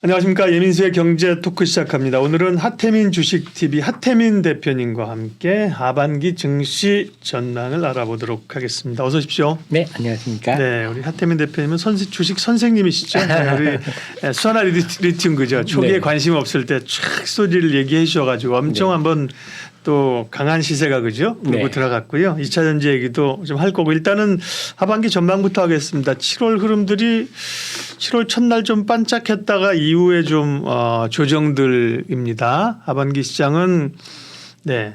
안녕하십니까. 예민수의 경제 토크 시작합니다. 오늘은 하태민 주식TV 하태민 대표님과 함께 하반기 증시 전망을 알아보도록 하겠습니다. 어서 오십시오. 네, 안녕하십니까. 네, 우리 하태민 대표님은 주식 선생님이시죠. 네, 우리 수아나 리튬 그죠. 초기에 네. 관심 없을 때 촥 소리를 얘기해 주셔가지고 엄청 네. 한번 또 강한 시세가 그죠. 그리고 네. 들어갔고요. 2차 전지 얘기도 좀 할 거고 일단은 하반기 전망부터 하겠습니다. 7월 흐름들이 7월 첫날 좀 반짝했다가 이후에 좀 조정들입니다. 하반기 시장은 네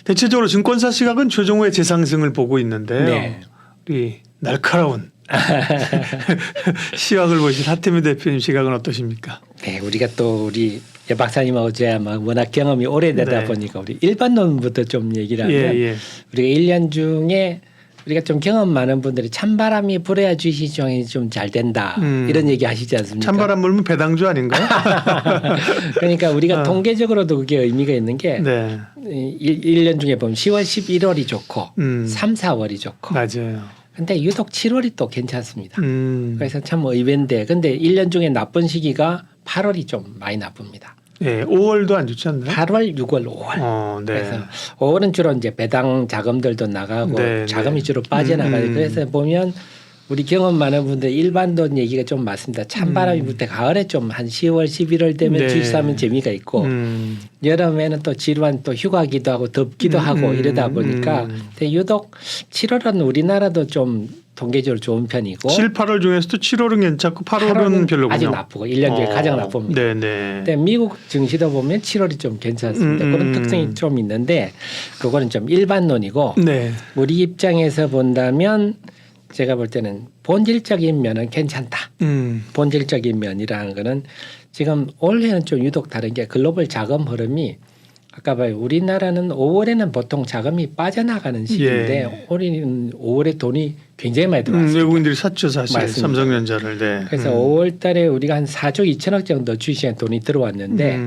대체적으로 증권사 시각은 조정 후의 재상승을 보고 있는데요. 네. 우리 날카로운 시각을 보신 하태민 대표님 시각은 어떠십니까? 네, 우리가 또 우리 예 박사님하고 제가 워낙 경험이 오래되다 네. 보니까 우리 일반론부터 좀 얘기를 하면 예. 우리가 1년 중에 우리가 좀 경험 많은 분들이 찬바람이 불어야 주시장이 좀 잘 된다 이런 얘기 하시지 않습니까? 찬바람 불면 배당주 아닌가요? 그러니까 우리가 통계적으로도 그게 의미가 있는 게 네. 1년 중에 보면 10월 11월이 좋고 3, 4월이 좋고 맞아요. 근데 유독 7월이 또 괜찮습니다. 음. 그래서 참 의외인데 근데 1년 중에 나쁜 시기가 8월이 좀 많이 나쁩니다. 예, 5월도 안 좋지 않나요? 8월, 6월, 5월. 네. 그래서 5월은 주로 이제 배당 자금들도 나가고 네, 자금이 네. 주로 빠져나가요. 그래서 보면 우리 경험 많은 분들 일반론 얘기가 좀 많습니다. 찬바람이 불 때 가을에 좀 한 10월, 11월 되면 네. 주식사면 재미가 있고 여름에는 또 지루한 또 휴가기도 하고 덥기도 하고 이러다 보니까 근데 유독 7월은 우리나라도 좀 통계적으로 좋은 편이고 7, 8월 중에서도 7월은 괜찮고 8월은 별로군요. 아주 나쁘고 1년 중에 가장 나쁩니다. 네네. 근데 미국 증시도 보면 7월이 좀 괜찮습니다. 그런 특성이 좀 있는데 그거는 좀 일반론이고 네. 우리 입장에서 본다면 제가 볼 때는 본질적인 면은 괜찮다. 본질적인 면이라는 거는 지금 올해는 좀 유독 다른 게 글로벌 자금 흐름이 아까 봐요. 우리나라는 5월에는 보통 자금이 빠져나가는 시기인데 올해는 5월에 돈이 굉장히 많이 들어왔습니다. 외국인들이 샀죠 사실 맞습니다. 삼성전자를. 네. 그래서 5월 달에 우리가 한 4조 2천억 정도 주식에 돈이 들어왔는데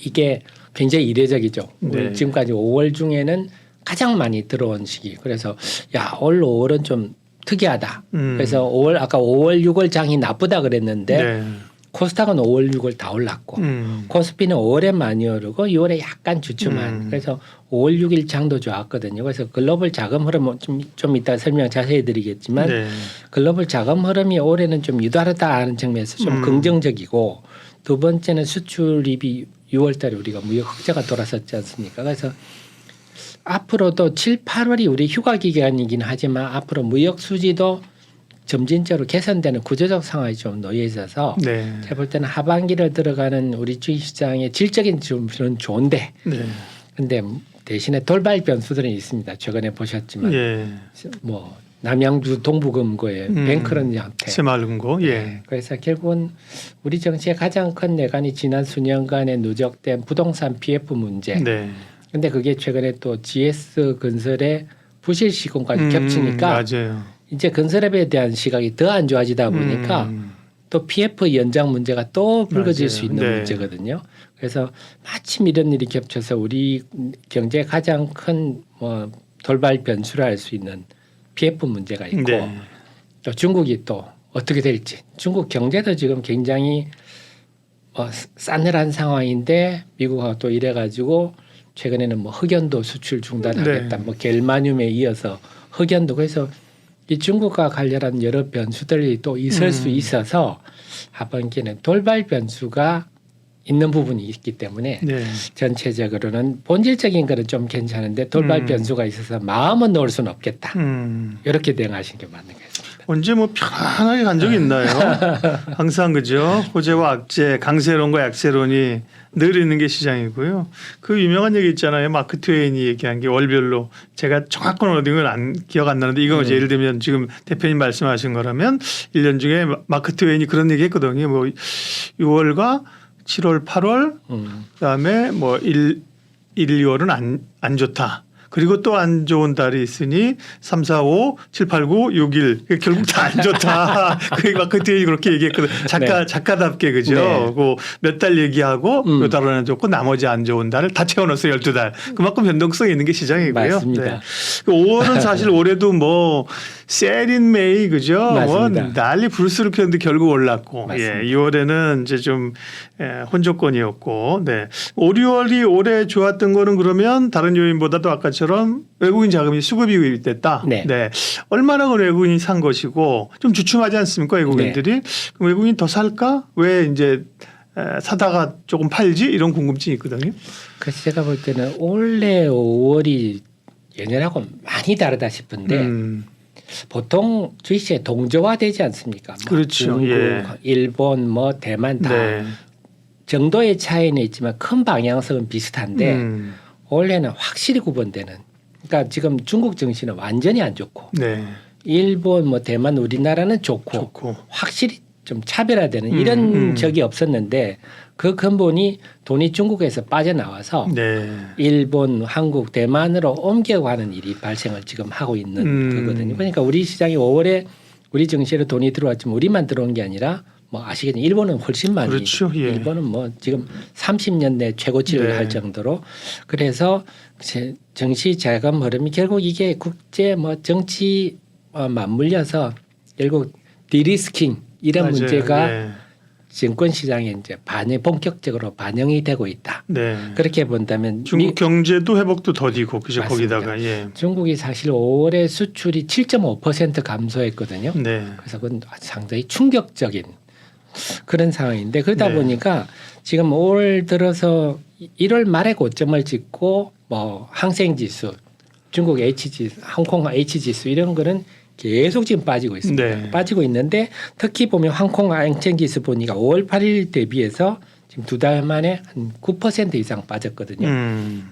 이게 굉장히 이례적이죠. 네. 지금까지 5월 중에는 가장 많이 들어온 시기. 그래서 야, 올 5월은 좀 특이하다. 그래서 5월 아까 5월 6월 장이 나쁘다 그랬는데 네. 코스닥은 5월 6월 다 올랐고 코스피는 5월에 많이 오르고 6월에 약간 주춤한. 그래서 5월 6일 장도 좋았거든요. 그래서 글로벌 자금 흐름 좀 이따 설명 자세히 드리겠지만 네. 글로벌 자금 흐름이 올해는 좀 유다르다 하는 측면에서 좀 긍정적이고 두 번째는 수출입이 6월 달에 우리가 무역 흑자가 돌아섰지 않습니까? 그래서 앞으로도 7, 8월이 우리 휴가 기간이긴 하지만 앞으로 무역 수지도 점진적으로 개선되는 구조적 상황이 좀 놓여 있어서 네. 제가 볼 때는 하반기를 들어가는 우리 주식시장의 질적인 주는 좋은데 네. 근데 대신에 돌발 변수들은 있습니다. 최근에 보셨지만 예. 뭐 남양주 동부금고의 뱅크런한테 새마을금고. 예. 네. 그래서 결국은 우리 정치의 가장 큰 내관이 지난 수년간의 누적된 부동산 PF 문제. 네. 근데 그게 최근에 또 GS 건설의 부실 시공까지 겹치니까 맞아요. 이제 건설업에 대한 시각이 더 안 좋아지다 보니까 또 PF 연장 문제가 또 불거질 맞아요. 수 있는 네. 문제거든요. 그래서 마침 이런 일이 겹쳐서 우리 경제의 가장 큰 뭐 돌발 변수를 할 수 있는 PF 문제가 있고 네. 또 중국이 또 어떻게 될지 중국 경제도 지금 굉장히 싸늘한 상황인데 미국하고 또 이래가지고 최근에는 뭐 흑연도 수출 중단하겠다. 네. 뭐 겔마늄에 이어서 흑연도 그래서 이 중국과 관련한 여러 변수들이 또 있을 수 있어서 하반기에는 돌발 변수가 있는 부분이 있기 때문에 네. 전체적으로는 본질적인 거는 좀 괜찮은데 돌발 변수가 있어서 마음은 놓을 수는 없겠다. 이렇게 대응하시는 게 맞는 것 같습니다. 언제 뭐 편안하게 간 적이 있나요? 항상 그죠. 호재와 악재, 강세론과 약세론이 늘 있는 게 시장이고요. 그 유명한 얘기 있잖아요. 마크 트웨인이 얘기한 게 월별로 제가 정확한 어딘 기억 안 나는데 이거 예를 들면 지금 대표님 말씀하신 거라면 1년 중에 마크 트웨인이 그런 얘기 했거든요. 뭐 6월과 7월, 8월 그다음에 뭐 1, 2월은 안 좋다. 그리고 또 안 좋은 달이 있으니 3, 4, 5, 7, 8, 9, 6, 1 결국 다 안 좋다. 그 마크트웨인이 그렇게 얘기했거든. 작가답게 그죠. 네. 몇 달 얘기하고 몇 달은 안 좋고 나머지 안 좋은 달을 다 채워넣어서 12달. 그만큼 변동성이 있는 게 시장이고요. 맞습니다. 네. 5월은 사실 올해도 뭐 셀인 메이 그죠. 뭐 맞습니다. 난리 불수를 폈는데 결국 올랐고. 맞습니다. 2월에는 이제 좀 혼조권이었고. 네. 5, 6월이 올해 좋았던 거는 그러면 다른 요인보다도 아까처럼 외국인 자금이 수급이 유입됐다. 네. 얼마나 그 외국인이 산 것이고 좀 주춤하지 않습니까 외국인들이? 네. 그럼 외국인 더 살까? 왜 이제 사다가 조금 팔지? 이런 궁금증이 있거든요. 그래서 제가 볼 때는 올해 5월이 예년하고 많이 다르다 싶은데 보통 주식시장이 동조화되지 않습니까? 뭐 그렇죠. 중국, 예. 일본, 뭐 대만 다 네. 정도의 차이는 있지만 큰 방향성은 비슷한데 올해는 확실히 구분되는. 그러니까 지금 중국 증시는 완전히 안 좋고 네. 일본, 뭐 대만, 우리나라는 좋고 확실히 좀 차별화되는 이런 적이 없었는데 그 근본이 돈이 중국에서 빠져나와서 네. 일본, 한국, 대만으로 옮겨가는 일이 발생을 지금 하고 있는 거거든요. 그러니까 우리 시장이 5월에 우리 증시로 돈이 들어왔지만 우리만 들어온 게 아니라 뭐 아시겠지만 일본은 훨씬 많이 그렇죠. 예. 일본은 뭐 지금 30년 내 최고치를 네. 할 정도로 그래서 정시 자금 흐름이 결국 이게 국제 뭐 정치 맞물려서 결국 디리스킹 이런 맞아요. 문제가 네. 증권 시장에 이제 본격적으로 반영이 되고 있다. 네. 그렇게 본다면 중국 경제도 회복도 더디고 그죠. 맞습니다. 거기다가 예. 중국이 사실 5월에 수출이 7.5% 감소했거든요. 네. 그래서 그건 상당히 충격적인 그런 상황인데 그러다 네. 보니까 지금 올 들어서 1월 말에 고점을 찍고 뭐 항생지수, 중국 H지수, 홍콩 H지수 이런 거는 계속 지금 빠지고 있습니다. 네. 빠지고 있는데 특히 보면 홍콩 항생지수 보니까 5월 8일 대비해서 지금 2달 만에 한 9% 이상 빠졌거든요.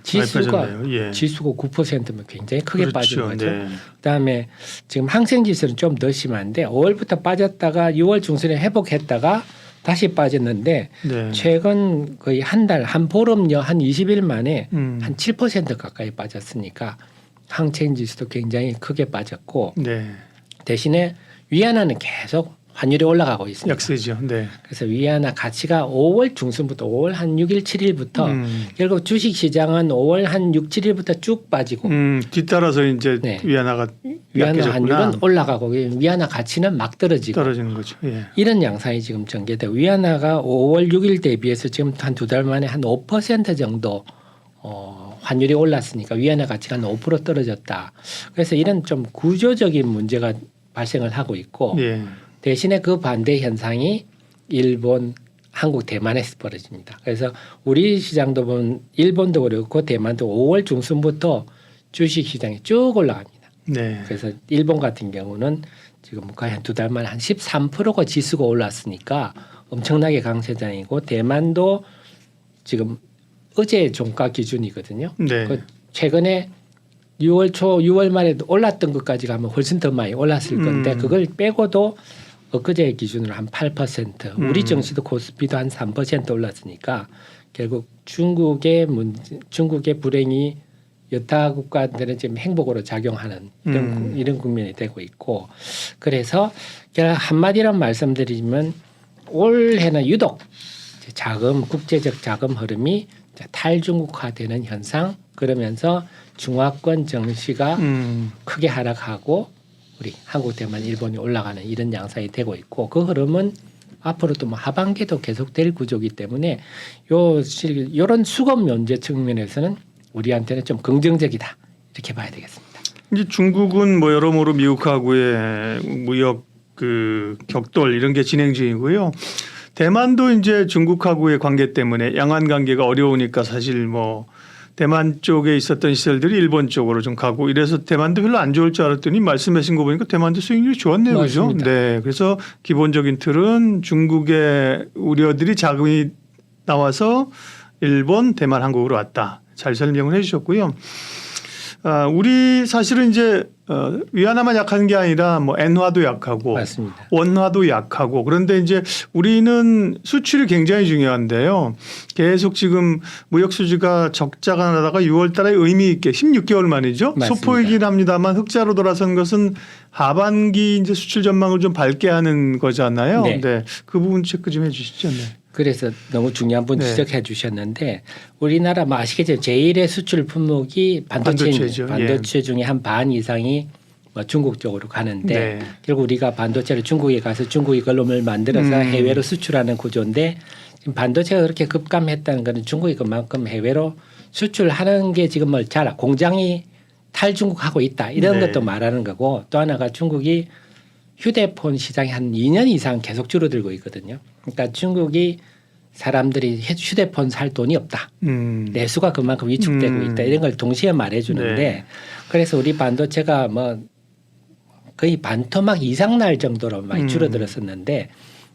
지수가 많이 빠졌네요. 예. 지수가 9%면 굉장히 크게 그렇죠. 빠진 거죠. 네. 그다음에 지금 항생지수는 좀 더 심한데 5월부터 빠졌다가 6월 중순에 회복했다가 다시 빠졌는데 네. 최근 거의 한 달, 한 보름여 한 20일 만에 한 7% 가까이 빠졌으니까 항생지수도 굉장히 크게 빠졌고 네. 대신에 위안화는 계속 환율이 올라가고 있습니다. 약세죠. 네. 그래서 위안화 가치가 5월 중순부터 5월 한 6일, 7일부터 결국 주식 시장은 5월 한 6, 7일부터 쭉 빠지고 뒤따라서 이제 네. 위안화가 위안화 약해졌구나. 환율은 올라가고 위안화 가치는 막 떨어지고 떨어지는 거죠. 예. 이런 양상이 지금 전개되고 위안화가 5월 6일 대비해서 지금 한 2달 만에 한 5% 정도 환율이 올랐으니까 위안화 가치가 한 5% 떨어졌다. 그래서 이런 좀 구조적인 문제가 발생을 하고 있고 예. 대신에 그 반대 현상이 일본, 한국, 대만에서 벌어집니다. 그래서 우리 시장도 보면 일본도 그렇고 대만도 5월 중순부터 주식 시장이 쭉 올라갑니다. 네. 그래서 일본 같은 경우는 지금 거의 한 2달 만에 한 13%가 지수가 올랐으니까 엄청나게 강세장이고 대만도 지금 어제 종가 기준이거든요. 네. 그 최근에 6월 초, 6월 말에 올랐던 것까지 가면 훨씬 더 많이 올랐을 건데 그걸 빼고도 엊그제 기준으로 한 8%, 우리 증시도 코스피도 한 3% 올랐으니까 결국 중국의 불행이 여타 국가들은 지금 행복으로 작용하는 이런 국면이 되고 있고 그래서 한마디로 말씀드리면 올해는 유독 국제적 자금 흐름이 탈중국화되는 현상 그러면서 중화권 정시가 크게 하락하고 우리 한국, 대만, 일본이 올라가는 이런 양상이 되고 있고 그 흐름은 앞으로도 뭐 하반기도 계속될 구조이기 때문에 요런 수급 면제 측면에서는 우리한테는 좀 긍정적이다 이렇게 봐야 되겠습니다. 이제 중국은 뭐 여러모로 미국하고의 무역 그 격돌 이런 게 진행 중이고요. 대만도 이제 중국하고의 관계 때문에 양안 관계가 어려우니까 사실 뭐 대만 쪽에 있었던 시설들이 일본 쪽으로 좀 가고 이래서 대만도 별로 안 좋을 줄 알았더니 말씀하신 거 보니까 대만도 수익률이 좋았네요. 그죠? 맞습니다. 네. 그래서 기본적인 틀은 중국의 우려들이 자금이 나와서 일본, 대만, 한국으로 왔다. 잘 설명을 해 주셨고요. 우리 사실은 이제 위안화만 약한 게 아니라 뭐 엔화도 약하고 맞습니다. 원화도 약하고 그런데 이제 우리는 수출이 굉장히 중요한데요. 계속 지금 무역 수지가 적자가 나다가 6월 달에 의미 있게 16개월 만이죠. 맞습니다. 소폭이긴 합니다만 흑자로 돌아선 것은 하반기 이제 수출 전망을 좀 밝게 하는 거잖아요. 네. 네. 그 부분 체크 좀 해 주시죠. 네. 그래서 너무 중요한 분 네. 지적해 주셨는데 우리나라 뭐 아시겠지만 제1의 수출 품목이 반도체죠. 반도체입니다. 반도체 중에 한 반 이상이 뭐 중국 쪽으로 가는데 네. 결국 우리가 반도체를 중국에 가서 중국이 걸음을 만들어서 해외로 수출하는 구조인데 지금 반도체가 그렇게 급감했다는 것은 중국이 그만큼 해외로 수출하는 게 지금 뭐 잘 공장이 탈중국하고 있다 이런 네. 것도 말하는 거고 또 하나가 중국이 휴대폰 시장이 한 2년 이상 계속 줄어들고 있거든요. 그러니까 중국이 사람들이 휴대폰 살 돈이 없다. 내수가 그만큼 위축되고 있다. 이런 걸 동시에 말해주는데 네. 그래서 우리 반도체가 뭐 거의 반토막 이상 날 정도로 많이 줄어들었었는데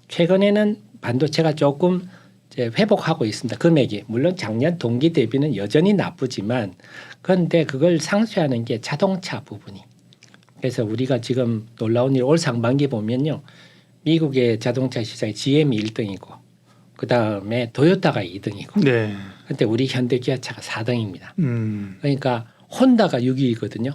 최근에는 반도체가 조금 이제 회복하고 있습니다. 금액이 물론 작년 동기 대비는 여전히 나쁘지만 그런데 그걸 상쇄하는 게 자동차 부분이. 그래서 우리가 지금 놀라운 일 올 상반기 보면요. 미국의 자동차 시장이 GM이 1등이고 그다음에 도요타가 2등이고 네. 그런데 우리 현대기아차가 4등입니다. 음. 그러니까 혼다가 6위거든요.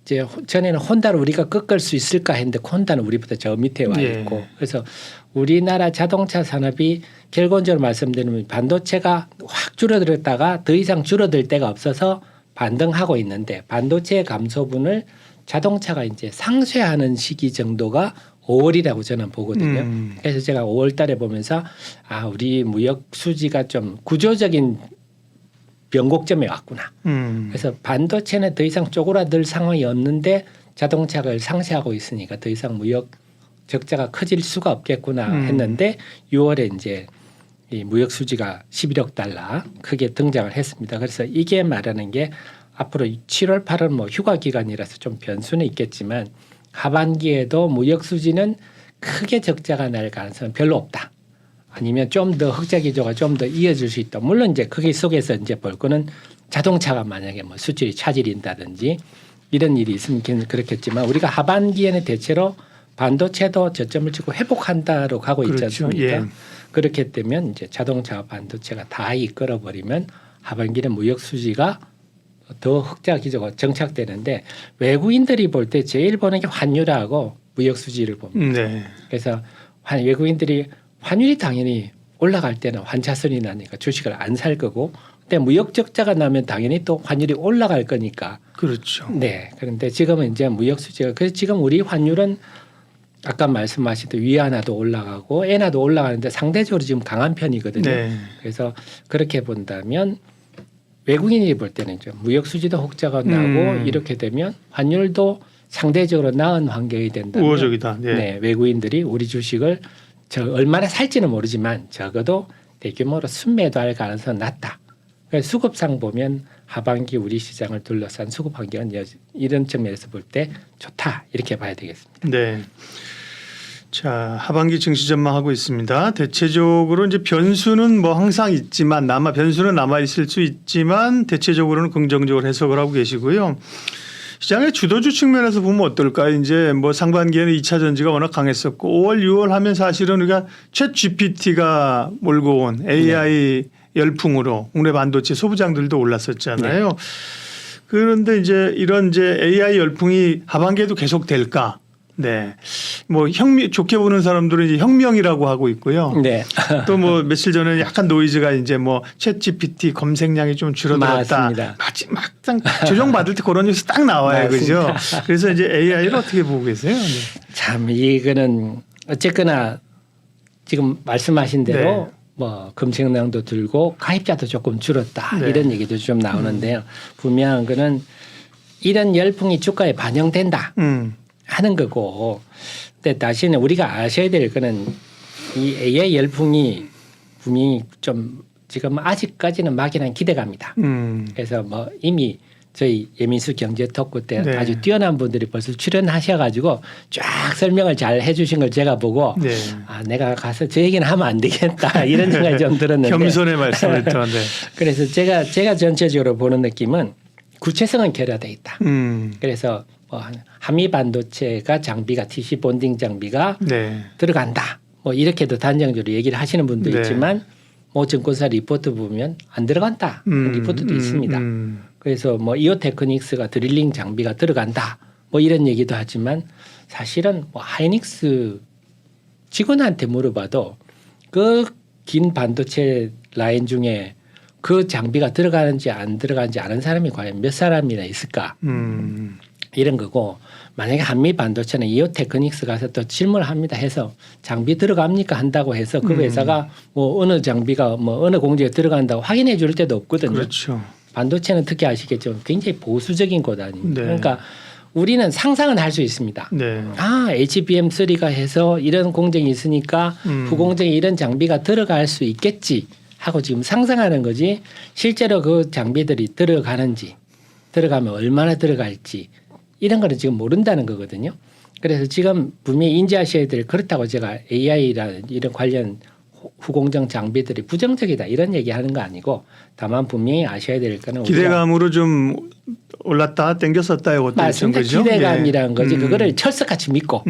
이제 전에는 혼다를 우리가 꺾을 수 있을까 했는데 혼다는 우리보다 저 밑에 와 있고 그래서 우리나라 자동차 산업이 결론적으로 말씀드리면 반도체가 확 줄어들었다가 더 이상 줄어들 데가 없어서 반등하고 있는데 반도체 감소분을 자동차가 이제 상쇄하는 시기 정도가 5월이라고 저는 보거든요. 그래서 제가 5월 달에 보면서 우리 무역 수지가 좀 구조적인 변곡점에 왔구나. 그래서 반도체는 더 이상 쪼그라들 상황이 없는데 자동차를 상쇄하고 있으니까 더 이상 무역 적자가 커질 수가 없겠구나 했는데 6월에 이제 이 무역 수지가 11억 달러 크게 등장을 했습니다. 그래서 이게 말하는 게 앞으로 7월, 8월 뭐 휴가 기간이라서 좀 변수는 있겠지만 하반기에도 무역 수지는 크게 적자가 날 가능성은 별로 없다. 아니면 좀 더 흑자 기조가 좀 더 이어질 수 있다. 물론 이제 거기 속에서 이제 볼 거는 자동차가 만약에 뭐 수출이 차질인다든지 이런 일이 있으면 그렇겠지만 우리가 하반기에는 대체로 반도체도 저점을 찍고 회복한다로 가고 있지 그렇죠. 않습니까? 예. 그렇게 되면 이제 자동차와 반도체가 다 이끌어 버리면 하반기는 무역 수지가 더 흑자 기조가 정착되는데 외국인들이 볼 때 제일 보는 게 환율하고 무역 수지를 봅니다. 네. 그래서 외국인들이 환율이 당연히 올라갈 때는 환차선이 나니까 주식을 안 살 거고 근데 무역 적자가 나면 당연히 또 환율이 올라갈 거니까. 그렇죠. 네. 그런데 지금은 이제 무역 수지가 그래서 지금 우리 환율은 아까 말씀하신 위안화도 올라가고 엔화도 올라가는데 상대적으로 지금 강한 편이거든요. 네. 그래서 그렇게 본다면 외국인이 볼 때는 좀 무역 수지도 흑자가 나고 이렇게 되면 환율도 상대적으로 나은 환경이 된다면 우호적이다. 네. 네, 외국인들이 우리 주식을 얼마나 살지는 모르지만 적어도 대규모로 순매도할 가능성은 낮다. 그래서 수급상 보면 하반기 우리 시장을 둘러싼 수급 환경은 이런 측면에서 볼 때 좋다 이렇게 봐야 되겠습니다. 네. 자, 하반기 증시 전망하고 있습니다. 대체적으로 이제 변수는 뭐 항상 있지만 변수는 남아 있을 수 있지만 대체적으로는 긍정적으로 해석을 하고 계시고요. 시장의 주도주 측면에서 보면 어떨까요? 이제 뭐 상반기에는 2차 전지가 워낙 강했었고 5월, 6월 하면 사실은 우리가 챗 GPT가 몰고 온 AI 열풍으로 국내 반도체 소부장들도 올랐었잖아요. 네. 그런데 이제 이런 이제 AI 열풍이 하반기에도 계속 될까? 네. 뭐 좋게 보는 사람들은 이제 혁명이라고 하고 있고요. 네. 또 뭐 며칠 전에 약간 노이즈가 이제 뭐 챗 GPT 검색량이 좀 줄어들었다. 맞습니다. 막상 조정받을 때 그런 뉴스 딱 나와요. 그죠? 그래서 이제 AI를 어떻게 보고 계세요? 네. 참 이거는 어쨌거나 지금 말씀하신 대로 네. 뭐 검색량도 들고 가입자도 조금 줄었다 네. 이런 얘기도 좀 나오는데요. 분명한 거는 이런 열풍이 주가에 반영된다 하는 거고 근데 다시는 우리가 아셔야 될 거는 이 AI 열풍이 분명히 좀 지금 아직까지는 막연한 기대감이다. 그래서 뭐 이미 저희 예민수 경제 토크 때 네. 아주 뛰어난 분들이 벌써 출연하셔가지고 쫙 설명을 잘 해주신 걸 제가 보고 네. 내가 가서 저 얘기는 하면 안 되겠다 이런 생각이 좀 들었는데 겸손의 말씀을 또. 네. 그래서 제가 전체적으로 보는 느낌은 구체성은 결여돼 있다. 그래서 뭐 한미 반도체가 장비가 TC 본딩 장비가 네. 들어간다. 뭐 이렇게도 단정적으로 얘기를 하시는 분도 네. 있지만 뭐 증권사 리포트 보면 안 들어간다. 리포트도 있습니다. 그래서 뭐 이오 테크닉스가 드릴링 장비가 들어간다. 뭐 이런 얘기도 하지만 사실은 뭐 하이닉스 직원한테 물어봐도 그 긴 반도체 라인 중에 그 장비가 들어가는지 안 들어가는지 아는 사람이 과연 몇 사람이나 있을까? 이런 거고 만약에 한미 반도체는 이오 테크닉스 가서 또 질문을 합니다 해서 장비 들어갑니까 한다고 해서 그 회사가 뭐 어느 장비가 뭐 어느 공정에 들어간다고 확인해 줄 때도 없거든요. 그렇죠. 반도체는 특히 아시겠지만 굉장히 보수적인 곳 아닙니까? 네. 그러니까 우리는 상상은 할 수 있습니다. 네. 아, HBM3가 해서 이런 공정이 있으니까 후공정에 이런 장비가 들어갈 수 있겠지 하고 지금 상상하는 거지 실제로 그 장비들이 들어가는지 들어가면 얼마나 들어갈지 이런 거는 지금 모른다는 거거든요. 그래서 지금 분명히 인지하셔야 될 그렇다고 제가 AI라는 이런 관련 후공정 장비들이 부정적이다 이런 얘기하는 거 아니고 다만 분명히 아셔야 될 거는 기대감으로 좀 올랐다 땡겼었다 이것도 맞습니다. 거죠. 기대감이라는 예. 거지. 그거를 철석같이 믿고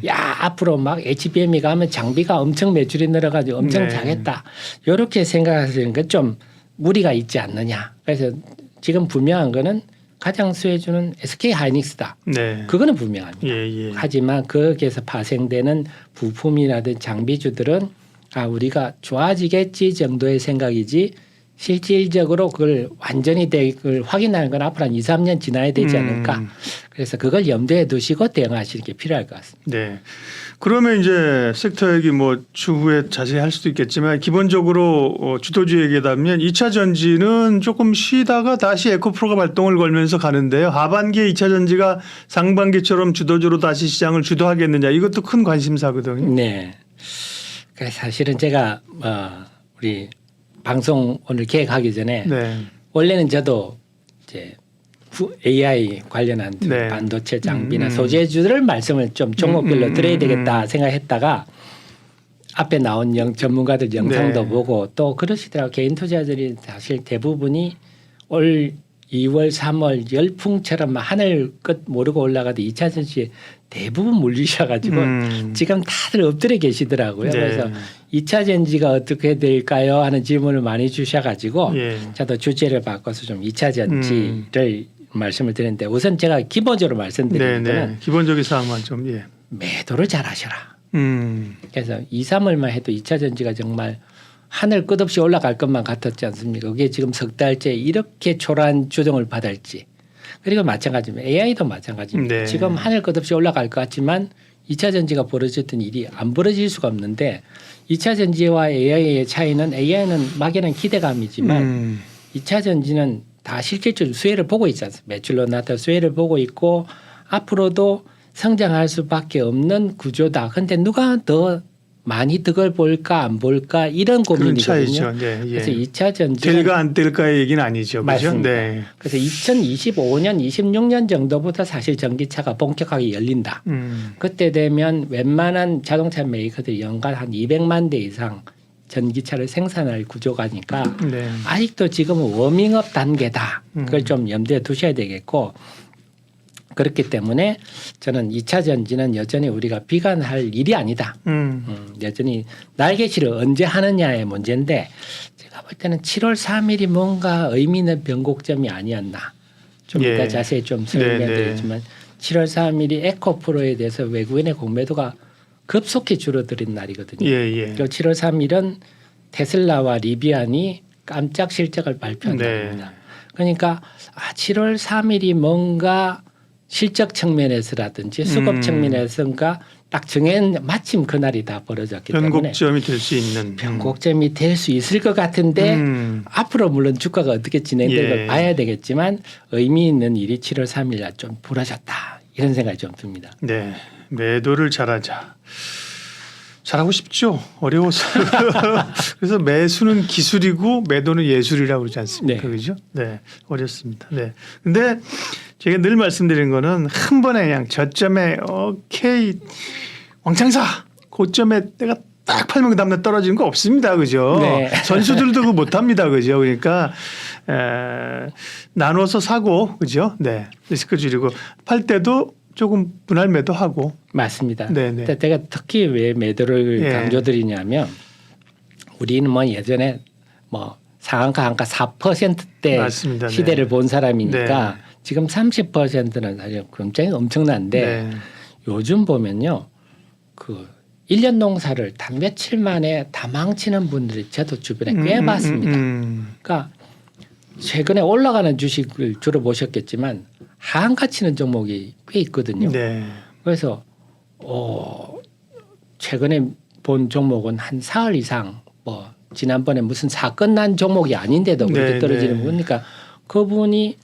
야 앞으로 막 HBM이 가면 장비가 엄청 매출이 늘어가지고 엄청 네. 자겠다. 이렇게 생각하시는 건 좀 무리가 있지 않느냐. 그래서 지금 분명한 거는 가장 수혜주는 SK 하이닉스다. 네. 그거는 분명합니다. 예. 하지만 거기에서 파생되는 부품이라든 장비주들은 아 우리가 좋아지겠지 정도의 생각이지 실질적으로 그걸 완전히 그걸 확인하는 건 앞으로 한 2, 3년 지나야 되지 않을까. 그래서 그걸 염두에 두시고 대응하시는 게 필요할 것 같습니다. 네. 그러면 이제 섹터 얘기 뭐 추후에 자세히 할 수도 있겠지만 기본적으로 주도주 얘기하면 2차 전지는 조금 쉬다가 다시 에코프로가 발동을 걸면서 가는데요. 하반기에 2차 전지가 상반기처럼 주도주로 다시 시장을 주도하겠느냐 이것도 큰 관심사거든요. 네. 그래서 사실은 제가 우리 방송 오늘 계획하기 전에 네. 원래는 저도 이제 AI 관련한 네. 반도체 장비나 소재주들을 말씀을 좀 종목별로 드려야 되겠다 생각했다가 앞에 나온 전문가들 영상도 네. 보고 또 그러시더라고요. 개인 투자자들이 사실 대부분이 올 2월, 3월 열풍처럼 막 하늘 끝 모르고 올라가도 2차 전지에 대부분 물리셔가지고 지금 다들 엎드려 계시더라고요. 네. 그래서 2차 전지가 어떻게 될까요? 하는 질문을 많이 주셔가지고 예. 저도 주제를 바꿔서 좀 2차 전지를 말씀을 드렸는데 우선 제가 기본적으로 말씀드리는 네. 거는 기본적인 사항만 좀 예. 매도를 잘 하셔라. 음. 그래서 2, 3월만 해도 2차 전지가 정말 하늘 끝없이 올라갈 것만 같았지 않습니까? 그게 지금 석 달째 이렇게 초라한 조정을 받을지. 그리고 마찬가지입니다. AI도 마찬가지입니다. 네. 지금 하늘 끝없이 올라갈 것 같지만 2차 전지가 벌어졌던 일이 안 벌어질 수가 없는데 2차 전지와 AI의 차이는 AI는 막연한 기대감이지만 2차 전지는 다 실질적으로 수혜를 보고 있지 않습니까? 매출로 나타난 수혜를 보고 있고 앞으로도 성장할 수밖에 없는 구조다. 그런데 누가 더 많이 득을 볼까 안 볼까 이런 그런 고민이거든요. 차이죠. 네. 예. 그래서 2차 전지 될까 안 될까의 얘기는 아니죠. 그죠? 맞습니다. 네. 그래서 2025년, 26년 정도부터 사실 전기차가 본격하게 열린다. 그때 되면 웬만한 자동차 메이커들이 연간 한 200만 대 이상 전기차를 생산할 구조가니까 네. 아직도 지금은 워밍업 단계다. 그걸 좀 염두에 두셔야 되겠고 그렇기 때문에 저는 2차 전지는 여전히 우리가 비관할 일이 아니다. 여전히 날개질을 언제 하느냐의 문제인데 제가 볼 때는 7월 3일이 뭔가 의미 있는 변곡점이 아니었나. 좀 예. 이따 자세히 좀 설명드리지만 7월 3일이 에코프로에 대해서 외국인의 공매도가 급속히 줄어드는 날이거든요. 예. 그리고 7월 3일은 테슬라와 리비안이 깜짝 실적을 발표한 네. 날입니다. 그러니까 7월 3일이 뭔가 실적 측면에서라든지 수급 측면에서인가 딱 정한 마침 그날이 다 벌어졌기 때문에 변곡점이 될 수 있는 변곡점이 될 수 있을 것 같은데 앞으로 물론 주가가 어떻게 진행될까 예. 봐야 되겠지만 의미 있는 일이 7월 3일 날 좀 벌어졌다 이런 생각이 좀 듭니다. 네. 매도를 잘하자. 잘하고 싶죠. 어려워서. 그래서 매수는 기술이고 매도는 예술이라고 그러지 않습니까? 네. 그죠? 네. 어렵습니다. 네. 근데 제가 늘 말씀드린 거는 한 번에 그냥 저점에 오케이 왕창 사. 고점에 내가 딱 팔면 그 다음날 떨어지는 거 없습니다. 그죠? 네. 선수들도 그거 못합니다. 그죠? 그러니까 나눠서 사고 그죠? 네. 리스크 줄이고 팔 때도 조금 분할 매도하고 맞습니다. 네네. 근데 제가 특히 왜 매도를 예. 강조드리냐면 우리는 뭐 예전에 뭐 상한가 한가 4%대 맞습니다. 시대를 네. 본 사람이니까 네. 지금 30%는 사실 굉장히 엄청난데 네. 요즘 보면요. 그 1년 농사를 단 며칠 만에 다 망치는 분들이 저도 주변에 꽤 봤습니다. 그러니까 최근에 올라가는 주식을 주로 보셨겠지만 하한가 치는 종목이 꽤 있거든요. 네. 그래서 최근에 본 종목은 한 사흘 이상 뭐 지난번에 무슨 사건 난 종목이 아닌데도 그렇게 네, 떨어지는 네. 거니까 그분이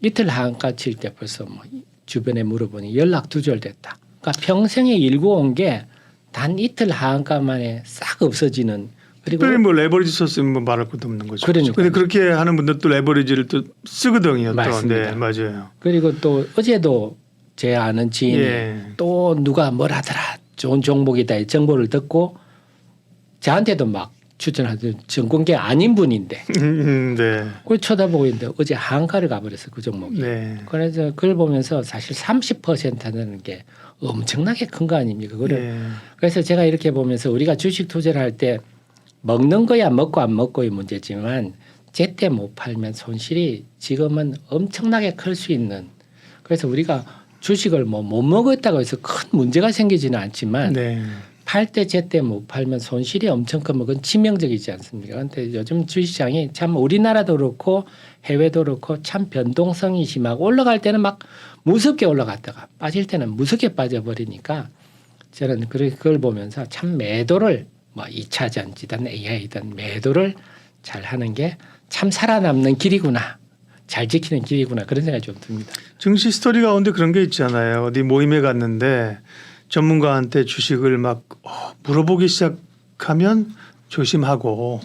이틀 하한가 칠 때 벌써 뭐 주변에 물어보니 연락 두절됐다. 그러니까 평생에 일고 온 게 단 이틀 하한가 만에 싹 없어지는 그리고 특별히 뭐 레버리지 썼으면 뭐 말할 것도 없는 거죠. 그러니까요. 근데 그렇게 하는 분들 또 레버리지를 또 쓰거든요. 또. 맞습니다. 네, 맞아요. 그리고 또 어제도 제 아는 지인이 예. 또 누가 뭘 하더라 좋은 종목이다 이 정보를 듣고 저한테도 막 추천하던 전공계 아닌 분인데 네. 그걸 쳐다보고 있는데 어제 한가를 가버렸어 그 종목이. 네. 그래서 그걸 보면서 사실 30%는 게 엄청나게 큰 거 아닙니까? 그거를 네. 그래서 제가 이렇게 보면서 우리가 주식 투자를 할 때 먹는 거야 먹고 안 먹고의 문제지만 제때 못 팔면 손실이 지금은 엄청나게 클 수 있는 그래서 우리가 주식을 뭐 못 먹었다고 해서 큰 문제가 생기지는 않지만 네. 팔 때 제때 못 팔면 손실이 엄청 크면 그건 치명적이지 않습니까? 그런데 요즘 주식시장이 참 우리나라도 그렇고 해외도 그렇고 참 변동성이 심하고 올라갈 때는 막 무섭게 올라갔다가 빠질 때는 무섭게 빠져버리니까 저는 그걸 보면서 참 매도를 뭐 2차 전지든 AI든 매도를 잘 하는 게 참 살아남는 길이구나. 잘 지키는 길이구나. 그런 생각이 좀 듭니다. 증시 스토리 가운데 그런 게 있잖아요. 어디 모임에 갔는데 전문가한테 주식을 막 물어보기 시작하면 조심하고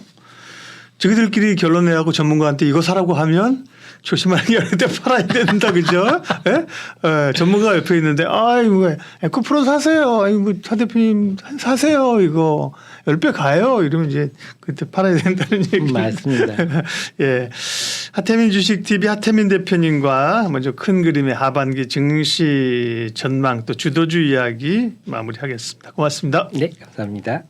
저희들끼리 결론 내하고 전문가한테 이거 사라고 하면 조심하는 게 아닌데 팔아야 된다 그죠? 예? 전문가가 옆에 있는데 아이고 에코프로 사세요. 아이고 차 대표님 사세요. 이거 10배 가요. 이러면 이제 그때 팔아야 된다는 얘기. 맞습니다. 예. 하태민 주식TV 하태민 대표님과 먼저 큰 그림의 하반기 증시 전망 또 주도주 이야기 마무리하겠습니다. 고맙습니다. 네, 감사합니다.